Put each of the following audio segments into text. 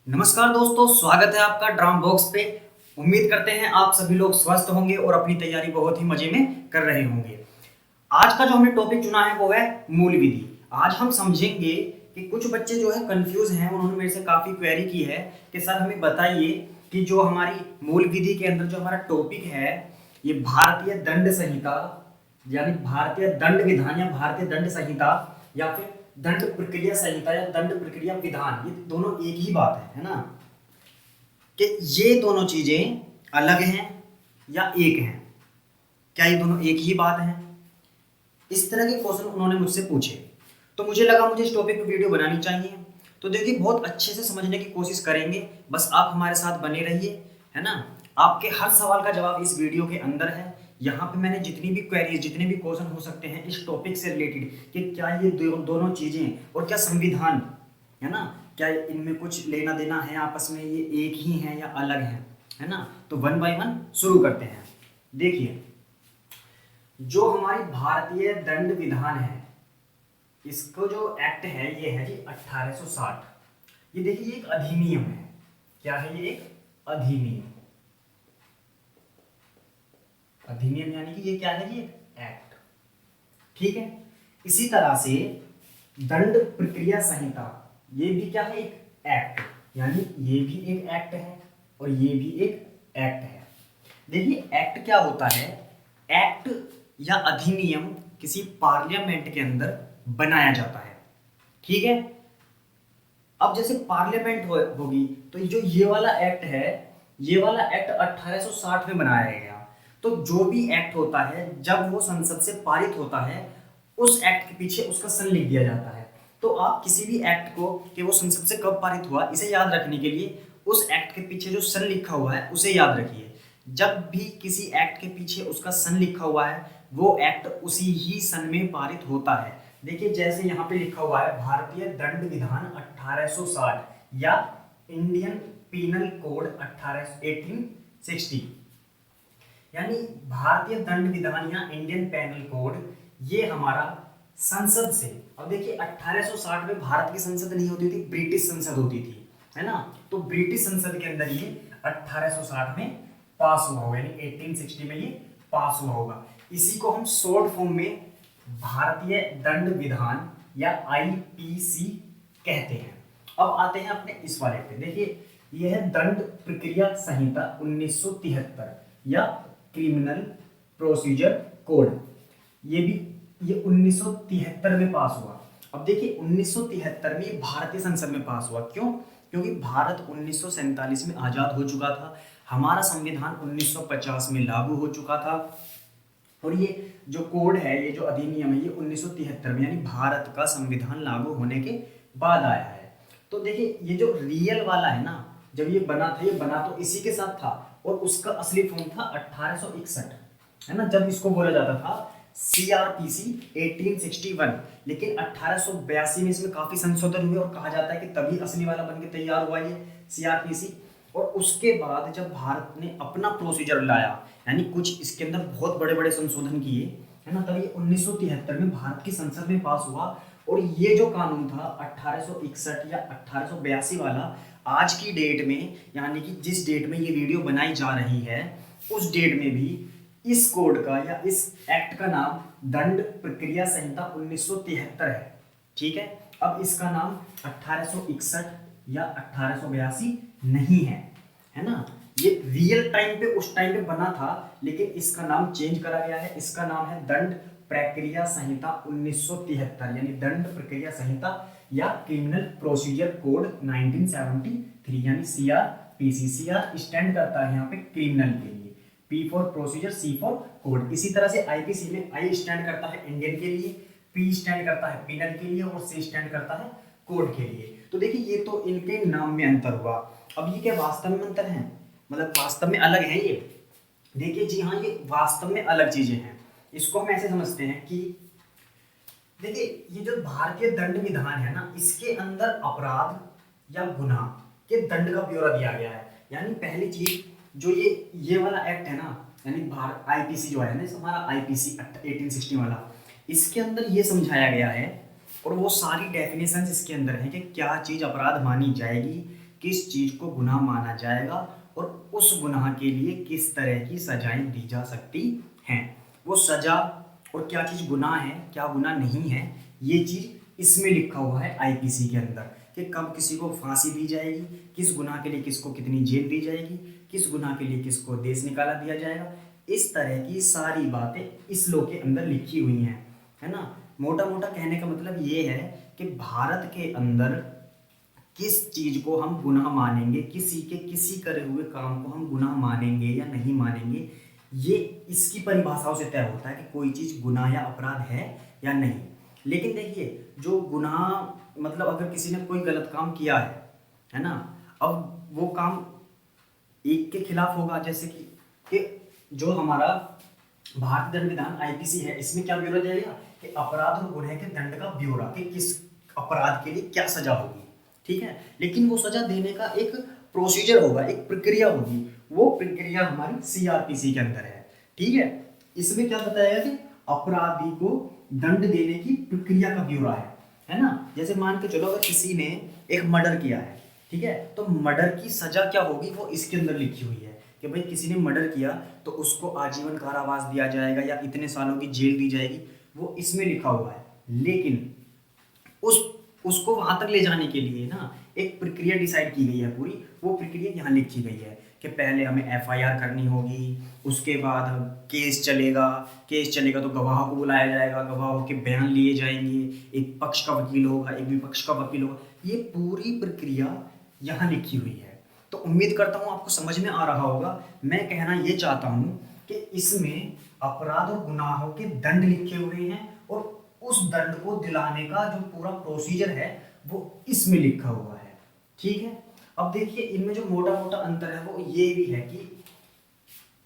नमस्कार दोस्तों, स्वागत है आपका ड्राम बॉक्स पे। उम्मीद करते हैं आप सभी लोग स्वस्थ होंगे और अपनी तैयारी बहुत ही मजे में कर रहे होंगे। आज का जो हमने टॉपिक चुना है वो है मूल विधि। आज हम समझेंगे कि कुछ बच्चे जो है कंफ्यूज हैं, उन्होंने मेरे से काफ़ी क्वेरी की है कि सर हमें बताइए कि जो हमारी मूल विधि के अंदर जो हमारा टॉपिक है ये भारतीय दंड संहिता यानी भारतीय दंड विधान या भारतीय दंड संहिता या फिर दंड प्रक्रिया संहिता या दंड प्रक्रिया विधान, ये दोनों एक ही बात है ना, कि ये दोनों चीजें अलग हैं या एक हैं। क्या ये दोनों एक ही बात है? इस तरह के क्वेश्चन उन्होंने मुझसे पूछे, तो मुझे लगा मुझे इस टॉपिक पे वीडियो बनानी चाहिए। तो देखिए, बहुत अच्छे से समझने की कोशिश करेंगे, बस आप हमारे साथ बने रहिए, है ना। आपके हर सवाल का जवाब इस वीडियो के अंदर है। यहाँ पे मैंने जितनी भी क्वेरीज, जितने भी क्वेश्चन हो सकते हैं इस टॉपिक से रिलेटेड, कि क्या ये दोनों चीजें और क्या संविधान, है ना, क्या इनमें कुछ लेना देना है आपस में, ये एक ही हैं या अलग हैं, है ना। तो वन बाय वन शुरू करते हैं। देखिए, जो हमारी भारतीय दंड विधान है, इसको जो एक्ट है ये है जी 1860। ये देखिए, ये एक अधिनियम है। क्या है ये? एक अधिनियम। अधिनियम यानी कि ये क्या है जी? एक एक्ट। ठीक है। इसी तरह से दंड प्रक्रिया संहिता, ये भी क्या है? एक एक्ट। यानी ये भी एक एक्ट है और ये भी एक एक्ट है। देखिए, एक्ट क्या होता है? एक्ट या अधिनियम किसी पार्लियामेंट के अंदर बनाया जाता है। ठीक है। अब जैसे पार्लियामेंट होगी तो जो ये वाला एक्ट है, ये वाला एक्ट 1860 में बनाया गया। तो जो भी एक्ट होता है जब वो संसद से पारित होता है, उस एक्ट के पीछे उसका सन लिख दिया जाता है। तो आप किसी भी एक्ट को कि वो संसद से कब पारित हुआ, इसे याद रखने के लिए उस एक्ट के पीछे जो सन लिखा हुआ है उसे याद रखिए। जब भी किसी एक्ट के पीछे उसका सन लिखा हुआ है, वो एक्ट उसी ही सन में पारित होता है। देखिए, जैसे यहाँ पे लिखा हुआ है भारतीय दंड विधान 1860 या इंडियन पीनल कोड 1860, यानी भारतीय दंड विधान या इंडियन पेनल कोड, ये हमारा संसद से। अब देखिए, 1860 में भारत की संसद नहीं होती थी, ब्रिटिश संसद होती थी, है ना। तो ब्रिटिश संसद के अंदर ये 1860 में पास हुआ होगा, यानी 1860 में ये पास हुआ होगा। इसी को हम शॉर्ट फॉर्म में भारतीय दंड विधान या आईपीसी कहते हैं। अब आते हैं अपने इस वाले पे। देखिए, यह है दंड प्रक्रिया संहिता 1973 या क्रिमिनल प्रोसीजर कोड। ये भी ये 1973 में पास हुआ। अब देखिए, 1973 में ये भारतीय संसद में पास हुआ। क्यों? क्योंकि भारत 1947 में आजाद हो चुका था, हमारा संविधान 1950 में लागू हो चुका था, और ये जो कोड है, ये जो अधिनियम है, ये 1973 में यानी भारत का संविधान लागू होने के बाद आया है। तो देखिए, ये जो रियल वाला है ना, जब ये बना था, ये बना तो इसी के साथ था, और उसका असली फॉर्म था 1861, है ना, जब इसको बोला जाता था सीआरपीसी 1861। लेकिन 1882 में इसमें काफी संशोधन हुए और कहा जाता है कि तभी असली वाला बनके तैयार हुआ ये सीआरपीसी। और उसके बाद जब भारत ने अपना प्रोसीजर लाया, यानी कुछ इसके अंदर बहुत बड़े बड़े संशोधन किए, है ना, तब ये 1973 में भारत की संसद में पास हुआ। और ये जो कानून था 1861 या 1882 वाला, आज की डेट में, यानी कि जिस डेट में ये वीडियो बनाई जा रही है, उस डेट में भी इस कोड का या इस एक्ट का नाम दंड प्रक्रिया संहिता 1973 है। ठीक है। अब इसका नाम 1861 या 1882 नहीं है, है ना। ये रियल टाइम पे उस टाइम पे बना था, लेकिन इसका नाम चेंज करा गया है। इसका नाम है दंड प्रक्रिया संहिता 1973, यानी दंड प्रक्रिया संहिता या क्रिमिनल प्रोसीजर कोड 1973, यानी सीआरपीसी। सीआर स्टैंड करता है यहाँ पे क्रिमिनल के लिए, P for procedure, C for code. इसी तरह से आईपीसी में आई स्टैंड करता है इंडियन के लिए, पी स्टैंड करता है पीनल के लिए, और सी स्टैंड करता है कोड के लिए। तो देखिए, ये तो इनके नाम में अंतर हुआ। अब ये क्या वास्तव में अंतर है, मतलब वास्तव में अलग है ये? देखिए जी हाँ, ये वास्तव में अलग चीजें हैं। इसको हम ऐसे समझते हैं कि देखिए, ये जो भारतीय दंड विधान है ना, इसके अंदर अपराध या गुनाह के दंड का ब्यौरा दिया गया है। यानी पहली चीज, जो ये वाला एक्ट है ना, यानी भारत आईपीसी जो है ना, हमारा आईपीसी 1860 वाला, इसके अंदर ये समझाया गया है, और वो सारी डेफिनेशंस इसके अंदर हैं कि क्या चीज अपराध मानी जाएगी, किस चीज को गुनाह माना जाएगा और उस गुनाह के लिए किस तरह की सजाएं दी जा सकती हैं। वो सजा और क्या चीज गुनाह है, क्या गुनाह नहीं है, ये चीज इसमें लिखा हुआ है आईपीसी के अंदर कि कब किसी को फांसी दी जाएगी, किस गुनाह के लिए किसको कितनी जेल दी जाएगी, किस गुनाह के लिए किसको देश निकाला दिया जाएगा। इस तरह की सारी बातें इस लॉ के अंदर लिखी हुई हैं, है ना। मोटा मोटा कहने का मतलब ये है कि भारत के अंदर किस चीज को हम गुनाह मानेंगे, किसी करे हुए काम को हम गुनाह मानेंगे या नहीं मानेंगे, ये इसकी परिभाषाओं से तय होता है कि कोई चीज गुनाह या अपराध है या नहीं। लेकिन देखिए, जो गुनाह मतलब अगर किसी ने कोई गलत काम किया है ना, अब वो काम एक के खिलाफ होगा, जैसे कि जो हमारा भारतीय दंड विधान आईपीसी है, इसमें क्या ब्यौरा दिया गया कि अपराध और गुनाह के दंड का ब्यौरा, कि किस अपराध के लिए क्या सजा होगी, ठीक है। लेकिन वो सजा देने का एक प्रोसीजर होगा, एक प्रक्रिया होगी, वो प्रक्रिया हमारी सीआरपीसी के अंदर है, ठीक है। इसमें क्या बताया कि अपराधी को दंड देने की प्रक्रिया का ब्यौरा है ना। जैसे मान के चलो, अगर किसी ने एक मर्डर किया है, ठीक है, तो मर्डर की सजा क्या होगी वो इसके अंदर लिखी हुई है कि भाई किसी ने मर्डर किया तो उसको आजीवन कारावास दिया जाएगा या इतने सालों की जेल दी जाएगी, वो इसमें लिखा हुआ है। लेकिन उसको वहां तक ले जाने के लिए ना एक प्रक्रिया डिसाइड की गई है पूरी, वो प्रक्रिया यहाँ लिखी गई है कि पहले हमें एफआईआर करनी होगी, उसके बाद केस चलेगा तो गवाह को बुलाया जाएगा, गवाहों के बयान लिए जाएंगे, एक पक्ष का वकील होगा, एक विपक्ष का वकील होगा, ये पूरी प्रक्रिया यहाँ लिखी हुई है। तो उम्मीद करता हूँ आपको समझ में आ रहा होगा। मैं कहना ये चाहता हूँ कि इसमें अपराध और गुनाहों के दंड लिखे हुए हैं और उस दंड को दिलाने का जो पूरा प्रोसीजर है वो इसमें लिखा हुआ है, ठीक है। अब देखिए, इनमें जो मोटा मोटा अंतर है वो ये भी है कि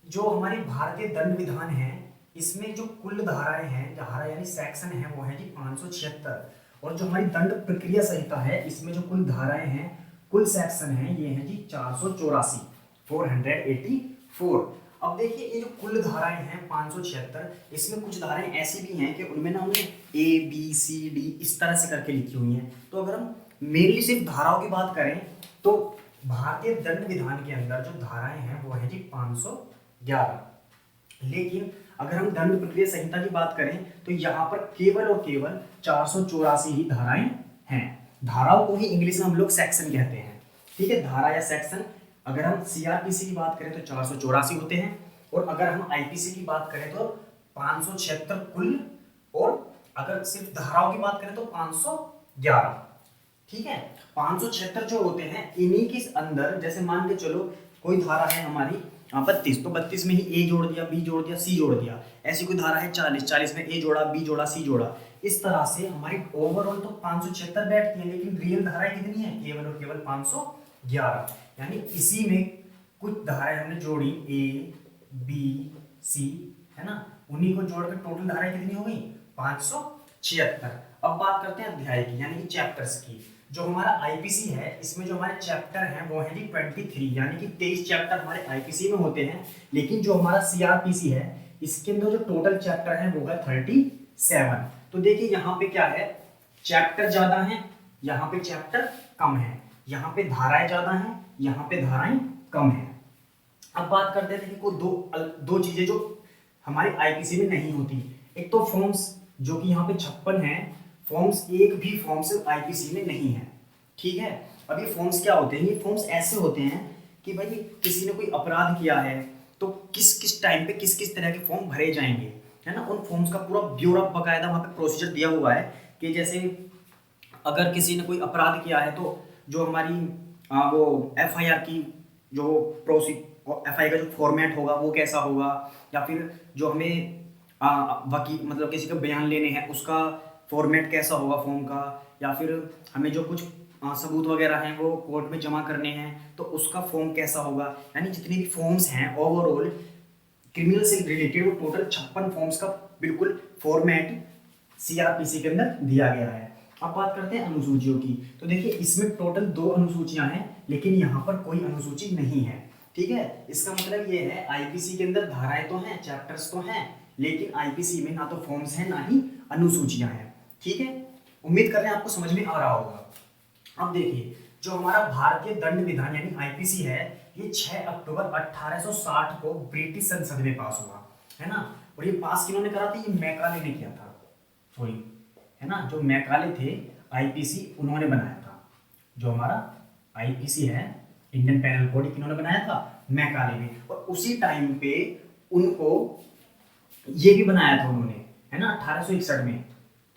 जो हमारी भारतीय दंड विधान है, इसमें जो कुल धाराएं हैं, धारा यानी सेक्शन है, वो है जी 576, और जो हमारी दंड प्रक्रिया संहिता है, इसमें जो कुल धाराएं हैं, कुल सेक्शन है, ये है जी 484, 484। अब देखिए, ये जो कुल धाराएं हैं 576, इसमें कुछ धाराएं ऐसी भी हैं कि उनमें ना हमने ए बी सी डी इस तरह से करके लिखी हुई हैं। तो अगर हम मेनली सिर्फ धाराओं की बात करें तो भारतीय दंड विधान के अंदर जो धाराएं हैं वो है जी 511। लेकिन अगर हम दंड प्रक्रिया संहिता की बात करें तो यहाँ पर केवल और केवल 484 ही धाराएं हैं। धाराओं को ही इंग्लिश में हम लोग सेक्शन कहते हैं, ठीक है, धारा या सेक्शन। अगर हम सीआरपीसी की बात करें तो 484 होते हैं, और अगर हम आईपीसी की बात करें तो 576 कुल, और अगर सिर्फ धाराओं की बात करें तो 511, ठीक है। 576 जो होते हैं, इन्हीं के अंदर जैसे मान के चलो कोई धारा है हमारी 32, तो 32 में ही ए जोड़ दिया, बी जोड़ दिया, सी जोड़ दिया। ऐसी कोई धारा है 40, 40 में ए जोड़ा, बी जोड़ा, सी जोड़ा। इस तरह से हमारी ओवरऑल तो 576 बैठती है, लेकिन रियल धाराएं कितनी है, केवल और केवल 511। यानी इसी में कुछ धाराएं हमने जोड़ी, ए बी सी, है ना, उन्हीं को जोड़कर टोटल धाराएं कितनी हो गई, 576। अब बात करते हैं अध्याय की, यानी कि चैप्टर्स की। जो हमारा आईपीसी है, इसमें जो हमारे चैप्टर हैं वो है जी 23, यानी कि 23 चैप्टर हमारे आईपीसी में होते हैं। लेकिन जो हमारा सीआरपीसी है, इसके अंदर जो टोटल चैप्टर है वो है 37। तो देखिए यहाँ पे क्या है, चैप्टर ज्यादा है, यहाँ पे चैप्टर कम है, यहाँ पे धाराएं ज्यादा हैं, यहाँ पे धाराएं कम है। अब बात करते थे कि कोई दो चीजें जो हमारे आईपीसी में नहीं होती। एक तो फॉर्म्स, जो कि यहाँ पे 56 है, फॉर्म्स एक भी फॉर्म्स आईपीसी में नहीं है, ठीक है। अब ये फॉर्म्स क्या होते हैं, ये फॉर्म्स ऐसे होते हैं कि भाई किसी ने कोई अपराध किया है तो किस किस टाइम पे किस किस तरह के फॉर्म भरे जाएंगे, है ना। उन फॉर्म्स का पूरा ब्यौरा बकायदा वहाँ पे प्रोसीजर दिया हुआ है कि जैसे अगर किसी ने कोई अपराध किया है तो जो हमारी वो एफआईआर की जो एफआईआर का जो फॉर्मेट होगा वो कैसा होगा, या फिर जो हमें वकील मतलब किसी का बयान लेने हैं उसका फॉर्मेट कैसा होगा फॉर्म का, या फिर हमें जो कुछ सबूत वगैरह हैं वो कोर्ट में जमा करने हैं तो उसका फॉर्म कैसा होगा। यानी जितने भी फॉर्म्स हैं ओवरऑल क्रिमिनल से रिलेटेड, वो टोटल 56 फॉर्म्स का बिल्कुल फॉर्मेट सीआरपीसी के अंदर दिया गया है। अब बात करते हैं अनुसूचियों की। तो देखिए, इसमें टोटल 2 अनुसूचियां हैं, लेकिन यहाँ पर कोई अनुसूची नहीं है, ठीक है। इसका मतलब ये है आईपीसी के अंदर धाराएं तो हैं, चैप्टर्स तो हैं, लेकिन आईपीसी में ना तो फॉर्म्स हैं ना ही अनुसूचियां हैं, ठीक है। उम्मीद कर रहे हैं आपको समझ में आ रहा होगा। अब देखिए, जो हमारा भारतीय दंड विधान यानी आईपीसी है, ये 6 अक्टूबर 1860 को ब्रिटिश संसद में पास हुआ, है ना। और ये पास किन्होंने करा था? ये मैकाले ने किया था, सॉरी, है ना। जो मैकाले थे आईपीसी, उन्होंने बनाया था। जो हमारा आईपीसी है, इंडियन पेनल कोड, किन्होंने बनाया था? मैकाले ने। और उसी टाइम पे उनको ये भी बनाया था उन्होंने, है ना, 1861 में,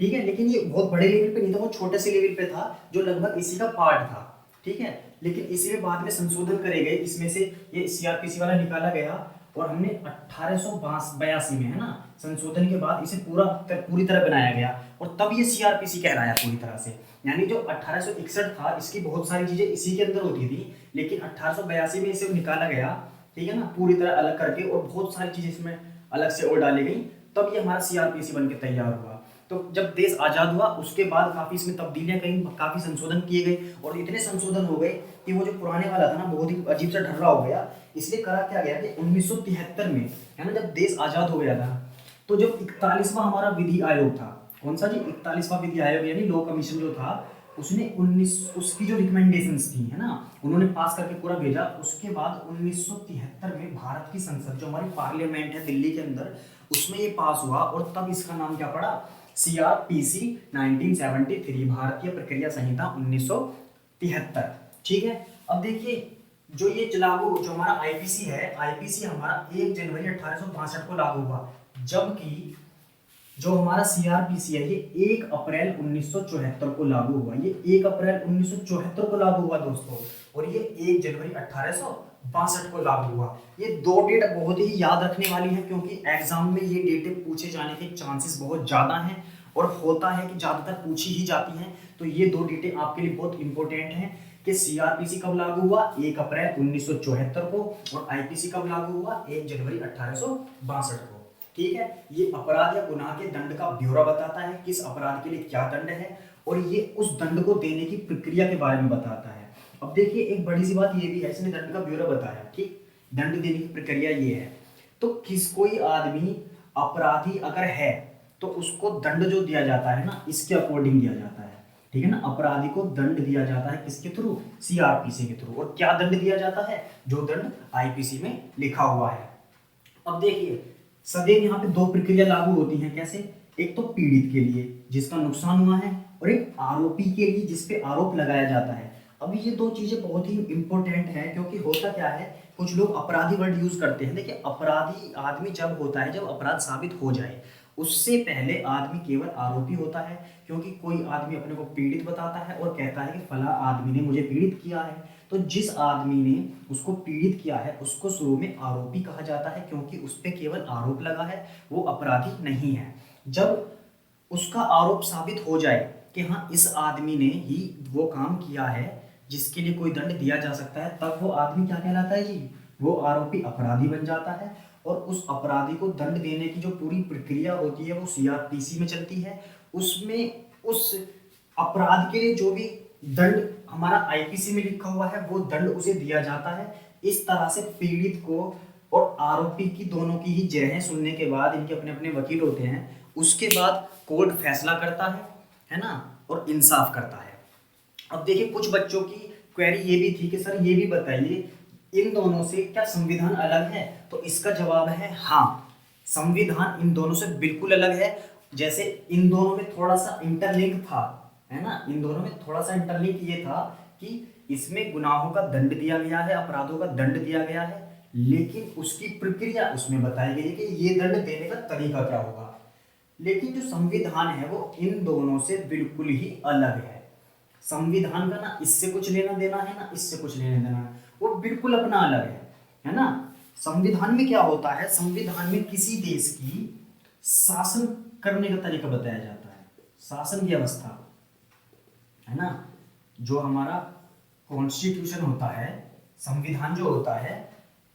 ठीक है। लेकिन ये बहुत बड़े लेवल पे नहीं था, वो छोटे से लेवल पे था, जो लगभग इसी का पार्ट था, ठीक है। लेकिन इसी में बाद में संशोधन करे गए, इसमें से ये सीआरपीसी वाला निकाला गया और हमने 1882 में, है ना, संशोधन के बाद इसे पूरी तरह बनाया गया और तब ये सीआरपीसी कहलाया पूरी तरह से। यानी जो 1861 था, इसकी बहुत सारी चीजें इसी के अंदर होती थी, लेकिन 1882 में इसे निकाला गया, ठीक है ना, पूरी तरह अलग करके, और बहुत सारी चीजें इसमें अलग से और डाली गई, तब ये हमारा सीआरपीसी बनके तैयार हुआ। तो जब देश आजाद हुआ उसके बाद काफी इसमें तब्दीलियां कहीं, काफी संशोधन किए गए, और इतने संशोधन हो गए कि वो जो पुराने वाला था ना, बहुत ही अजीब सा ढर्रा हो गया। इसलिए करा क्या गया कि 1973 में, है ना, जब देश आजाद हो गया था, तो जो 41वां हमारा विधि आयोग था, कौन सा जी? 41वां विधि आयोग यानी लॉ कमीशन जो था, उसने उसकी जो रिकमेंडेशंस थी, है ना, उन्होंने पास करके पूरा भेजा। उसके बाद 1973 में भारत की संसद, जो हमारी पार्लियामेंट है दिल्ली के अंदर, उसमें ये पास हुआ और तब इसका नाम क्या पड़ा? सीआरपीसी 1973, भारतीय प्रक्रिया संहिता 1973, ठीक है। अब देखिए, जो ये लागू, जो हमारा आईपीसी है, आईपीसी हमारा 1 जनवरी 1862 को लागू हुआ, जबकि जो हमारा सीआरपीसी है ये 1 अप्रैल 1974 को लागू हुआ। ये 1 अप्रैल 1974 को लागू हुआ दोस्तों, और ये 1 जनवरी 1862 को लागू हुआ। ये दो डेट बहुत ही याद रखने वाली है, क्योंकि एग्जाम में ये डेटें पूछे जाने के चांसेस बहुत ज़्यादा हैं, और होता है कि ज़्यादातर पूछी ही जाती हैं। तो ये दो डेटें आपके लिए बहुत इंपॉर्टेंट हैं कि सीआरपीसी कब लागू हुआ? 1 अप्रैल 1974 को, और आईपीसी कब लागू हुआ? 1 जनवरी 1862 को, ठीक है। ये अपराध या गुनाह के दंड का ब्यौरा बताता है, किस अपराध के लिए क्या दंड है, और ये उस दंड को देने की प्रक्रिया के बारे में बताता है। अब देखिए, एक बड़ी सी बात ये भी है, इसने दंड का ब्यौरा बताया, ठीक, दंड देने की प्रक्रिया ये है। तो कोई आदमी अपराधी अगर है तो उसको दंड जो दिया जाता है ना, इसके अकॉर्डिंग दिया जाता है, ठीक है ना। अपराधी को दंड दिया जाता है किसके थ्रू? सीआरपीसी के थ्रू। और क्या दंड दिया जाता है? जो दंड आईपीसी में लिखा हुआ है। अब देखिए, सदैव यहाँ पे दो प्रक्रिया लागू होती हैं। कैसे? एक तो पीड़ित के लिए जिसका नुकसान हुआ है, और एक आरोपी के लिए जिसपे आरोप लगाया जाता है। अभी ये दो चीजें बहुत ही इंपॉर्टेंट हैं, क्योंकि होता क्या है, कुछ लोग अपराधी वर्ड यूज करते हैं। देखिए, अपराधी आदमी जब होता है जब अपराध साबित हो जाए, उससे पहले आदमी केवल आरोपी होता है, क्योंकि कोई आदमी अपने को पीड़ित बताता है और कहता है कि फला आदमी ने मुझे पीड़ित किया है। तो जिस आदमी ने उसको पीड़ित किया है उसको शुरू में आरोपी कहा जाता है, क्योंकि उस पर केवल आरोप लगा है, वो अपराधी नहीं है। जब उसका आरोप साबित हो जाए कि हाँ, इस आदमी ने ही वो काम किया है जिसके लिए कोई दंड दिया जा सकता है, तब वो आदमी क्या कहलाता है जी? वो आरोपी अपराधी बन जाता है। और उस अपराधी को दंड देने की जो पूरी प्रक्रिया होती है वो सीआरपीसी में चलती है। उसमें उस अपराध के लिए जो भी दंड हमारा आईपीसी में लिखा हुआ है, वो दंड उसे दिया जाता है। इस तरह से पीड़ित को और आरोपी की दोनों की ही जरहें सुनने के बाद, इनके अपने अपने वकील होते हैं, उसके बाद कोर्ट फैसला करता है ना, और इंसाफ करता है। अब देखिए, कुछ बच्चों की क्वेरी ये भी थी कि सर ये भी बताइए, इन दोनों से क्या संविधान अलग है? तो इसका जवाब है हाँ, संविधान इन दोनों से बिल्कुल अलग है। जैसे इन दोनों में थोड़ा सा इंटरलिंक था, है ना, इन दोनों में थोड़ा सा इंटरलिंक ये था कि इसमें गुनाहों का दंड दिया गया है, अपराधों का दंड दिया गया है, लेकिन उसकी प्रक्रिया उसमें बताई गई है कि ये दंड देने का तरीका क्या होगा। लेकिन जो संविधान है वो इन दोनों से बिल्कुल ही अलग है। संविधान का ना इससे कुछ लेना देना है, ना इससे कुछ लेना देना है, वो बिल्कुल अपना अलग है ना। संविधान में क्या होता है? संविधान में किसी देश की शासन करने का तरीका बताया जाता है, शासन व्यवस्था, है ना। जो हमारा कॉन्स्टिट्यूशन होता है, संविधान जो होता है,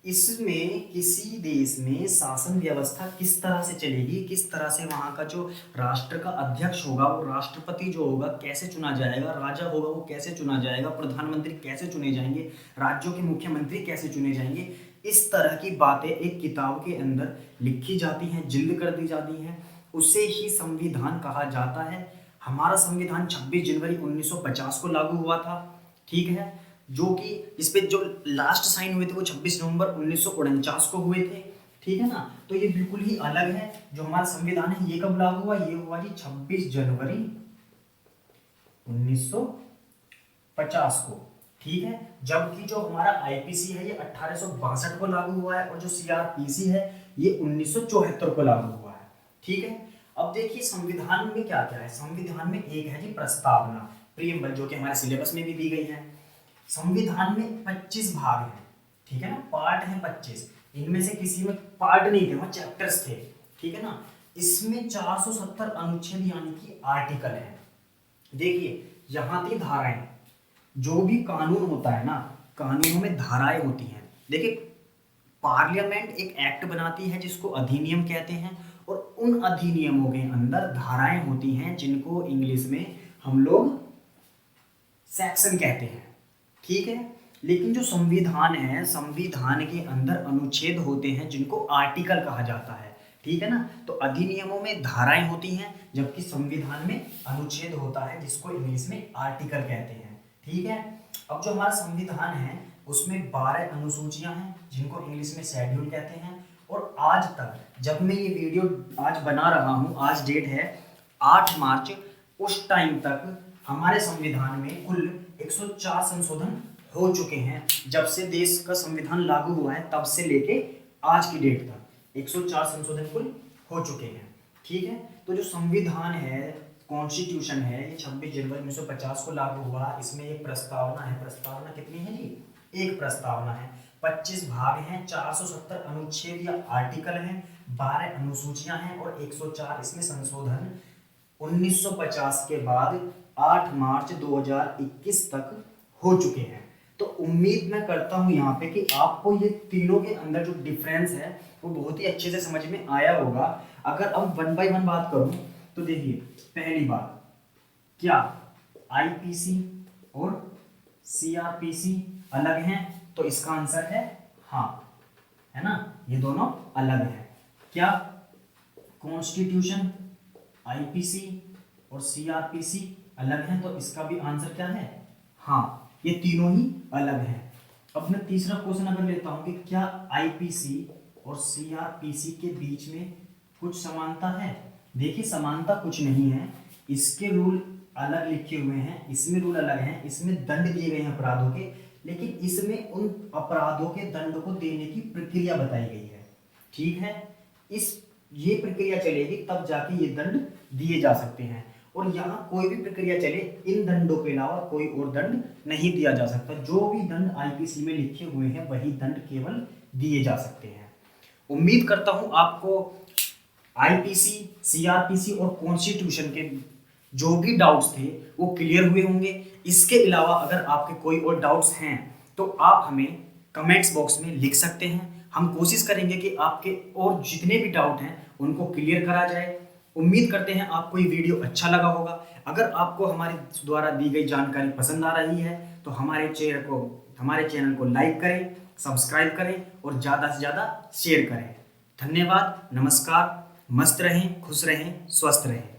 इसमें किसी देश में शासन व्यवस्था किस तरह से चलेगी, किस तरह से वहाँ का जो राष्ट्र का अध्यक्ष होगा, वो राष्ट्रपति जो होगा कैसे चुना जाएगा, राजा होगा वो कैसे चुना जाएगा, प्रधानमंत्री कैसे चुने जाएंगे, राज्यों के मुख्यमंत्री कैसे चुने जाएंगे, इस तरह की बातें एक किताब के अंदर लिखी जाती हैं, जिल्द कर दी जाती हैं, उसे ही संविधान कहा जाता है। हमारा संविधान 26 जनवरी 1950 को लागू हुआ था, ठीक है, जो कि इस पे जो लास्ट साइन हुए थे वो 26 नवंबर 1949 को हुए थे, ठीक है ना। तो ये बिल्कुल ही अलग है। जो हमारा संविधान है ये कब लागू हुआ, ये हुआ जी 26 जनवरी 1950 को, ठीक है। जबकि जो हमारा आईपीसी है ये 1862 को लागू हुआ है और जो सीआरपीसी है ये 1974 को लागू हुआ है, ठीक है। अब देखिए संविधान में क्या क्या है। संविधान में एक है जी प्रस्तावना, प्रीएम्बल, जो कि हमारे सिलेबस में भी दी गई है। संविधान में 25 भाग हैं, ठीक है ना, पार्ट हैं 25। इनमें से किसी में पार्ट नहीं थे, वहाँ चैप्टर्स थे, ठीक है ना। इसमें 470 अनुच्छेद यानी कि आर्टिकल हैं। देखिए यहाँ थी धाराएं, जो भी कानून होता है ना, कानूनों में धाराएं होती हैं। देखिए पार्लियामेंट एक एक्ट बनाती है जिसको अधिनियम कहते हैं, और उन अधिनियमों के अंदर धाराएं होती हैं जिनको इंग्लिश में हम लोग सेक्शन कहते हैं, ठीक है। लेकिन जो संविधान है, संविधान के अंदर अनुच्छेद होते हैं जिनको आर्टिकल कहा जाता है, ठीक है ना। तो अधिनियमों में धाराएं होती हैं जबकि संविधान में अनुच्छेद होता है जिसको इंग्लिश में आर्टिकल कहते हैं, ठीक है। अब जो हमारा संविधान है उसमें 12 अनुसूचियां हैं जिनको इंग्लिश में शेड्यूल कहते हैं। और आज तक जब मैं ये वीडियो आज बना रहा हूँ, आज डेट है 8 मार्च, उस टाइम तक हमारे संविधान में कुल 104 संशोधन हो चुके हैं। जब से देश का संविधान लागू हुआ है तब से लेके आज की डेट तक 104 संशोधन कुल हो चुके हैं, ठीक है। तो जो संविधान है, कॉन्स्टिट्यूशन है, ये 26 जनवरी 1950 को लागू हुआ। इसमें एक प्रस्तावना है। प्रस्तावना कितनी है जी, एक प्रस्तावना है। 25 भाग हैं, 470 अनुच्छेद या आर्टिकल हैं, 12 अनुसूचियां हैं और 104 इसमें संशोधन 1950 के बाद 8 मार्च 2021 तक हो चुके हैं। तो उम्मीद मैं करता हूं यहाँ पे कि आपको ये तीनों के अंदर जो डिफरेंस है वो बहुत ही अच्छे से समझ में आया होगा। अगर अब 1 बाय 1 बात करूं तो देखिए, पहली बात, क्या आईपीसी और सीआरपीसी अलग हैं? तो इसका आंसर है हाँ, है ना, ये दोनों अलग हैं। क्या कॉन्स्टिट्यूशन, आईपीसी और सीआरपीसी अलग हैं? तो इसका भी आंसर क्या है हाँ, ये तीनों ही अलग हैं। अब मैं तीसरा क्वेश्चन अगर लेता हूं कि क्या आईपीसी और सीआरपीसी के बीच में कुछ समानता है? देखिए समानता कुछ नहीं है। इसके रूल अलग लिखे हुए हैं, इसमें रूल अलग हैं, इसमें दंड दिए गए हैं अपराधों के, लेकिन इसमें उन अपराधों के दंड को देने की प्रक्रिया बताई गई है, ठीक है। ये प्रक्रिया चलेगी तब जाके ये दंड दिए जा सकते हैं। और यहाँ कोई भी प्रक्रिया चले, इन दंडों के अलावा कोई और दंड नहीं दिया जा सकता। जो भी दंड आईपीसी में लिखे हुए हैं वही दंड केवल दिए जा सकते हैं। उम्मीद करता हूं आपको आईपीसी, सीआरपीसी और कॉन्स्टिट्यूशन के जो भी डाउट्स थे वो क्लियर हुए होंगे। इसके अलावा अगर आपके कोई और डाउट्स हैं तो आप हमें कमेंट्स बॉक्स में लिख सकते हैं। हम कोशिश करेंगे कि आपके और जितने भी डाउट हैं उनको क्लियर करा जाए। उम्मीद करते हैं आपको ये वीडियो अच्छा लगा होगा। अगर आपको हमारे द्वारा दी गई जानकारी पसंद आ रही है तो हमारे चैनल को लाइक करें, सब्सक्राइब करें और ज़्यादा से ज़्यादा शेयर करें। धन्यवाद, नमस्कार, मस्त रहें, खुश रहें, स्वस्थ रहें।